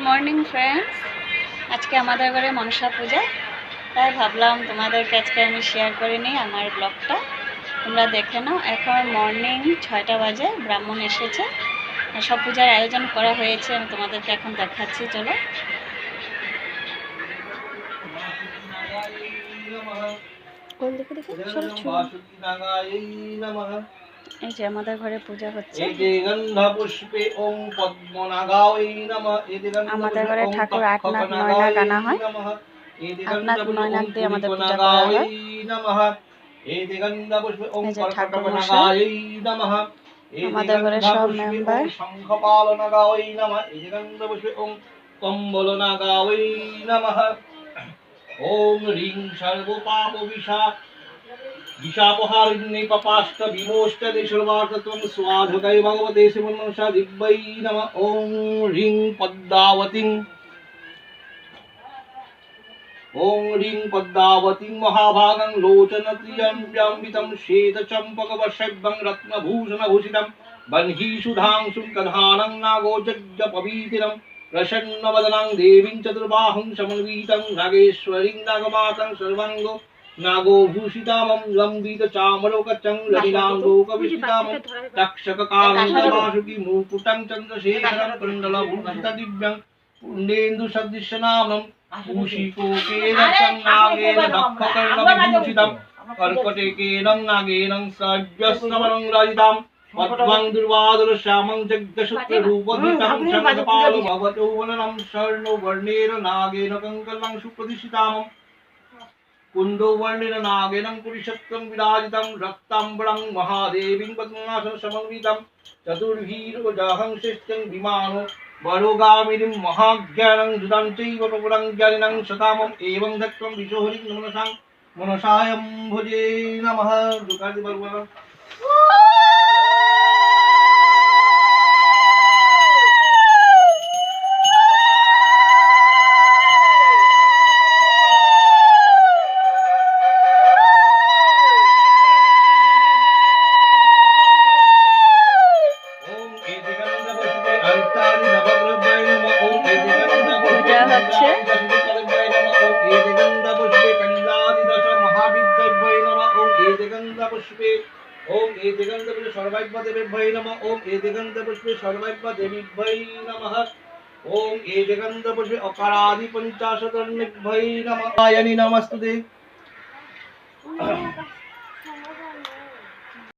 Morning friends, আজকে আমাদের ঘরে মনসা পূজা, তাই ভাবলাম তোমাদেরকে আজকে আমি শেয়ার করে নিই আমার ব্লগটা। তোমরা দেখে নাও। এখন মর্নিং 6টা বাজে, ব্রাহ্মণ এসেছে, সব পূজার আয়োজন করা হয়েছে। আমি তোমাদেরকে এখন দেখাচ্ছি, চলো। এই যে আমাদের ঘরে পূজা হচ্ছে। আমাদের ঘরে ঠাকুর 8 নাগ 9 নাগ আনা হয়। 8 নাগ 9 নাগ দিয়ে আমাদের পূজা করা হয়। এই যে ঠাকুর মশাই, আমাদের ঘরে সব মেম্বার। ওম রিং সর্ব পাপ विशापहारिण्ये पपाष्ट विमोष्ट देशर्वार्थत्वं स्वाधकाय भगवते शिवमनसा दिव्यै नमः। ॐ ह्रीं पद्मावतीं महाभागं लोचनत्रियम्बितं श्वेतचम्पकवर्षभ्यं रत्नभूषणभूषितं बह्निसुधांशुं कधानं नागोजज्ञपवीतिरं प्रसन्नवदनं देवीं चतुर्बाहुं समन्वितं नागेश्वरीं नागमातं सर्वाङ्गो नागो भूषितामं लम्बित चामरोकचं ललितां लोकविष्टितामं तक्षककालंवासुकी मुकुटं चन्द्रशेखरं कुण्डलभूषितदिव्यं पुण्डेन्दु सदृशनामं पूषिकोकेन नागेन दक्षकर्णविभूषितं कर्कटेकेन नागेन सव्यस्तवनं राजितां पद्मं दुर्वादुरश्यामं जग्धशुक्ररूपधृतं शङ्खपालो भवतो वननं स्वर्णवर्णेन नागेन कङ्कलं सुप्रतिष्ठितामं कुंडवर्णेन नागेन पुरुषत्वं विराजितं रक्ताम्बरं महादेवीं पद्मासनं समन्वितं चतुर्भीरोजाहं श्रेष्ठं विमानो वरोगामिनीं महाज्ञानं धृतं चैव प्रपुरं ज्ञानिनं शतामम् एवं दत्तं विशोहरिं मनसायं भजे नमः। दुकादि बर्वः ओम एदिगंधपुष्पे सर्वैक्यदेवीभ्यै नमः। ओम एदिगंधपुष्पे सर्वैक्यदेवीभ्यै नमः। ओम एदिगंधपुष्पे अकारादि पंचाशतर्णिभ्यै नमः। आयनि नमस्तुते।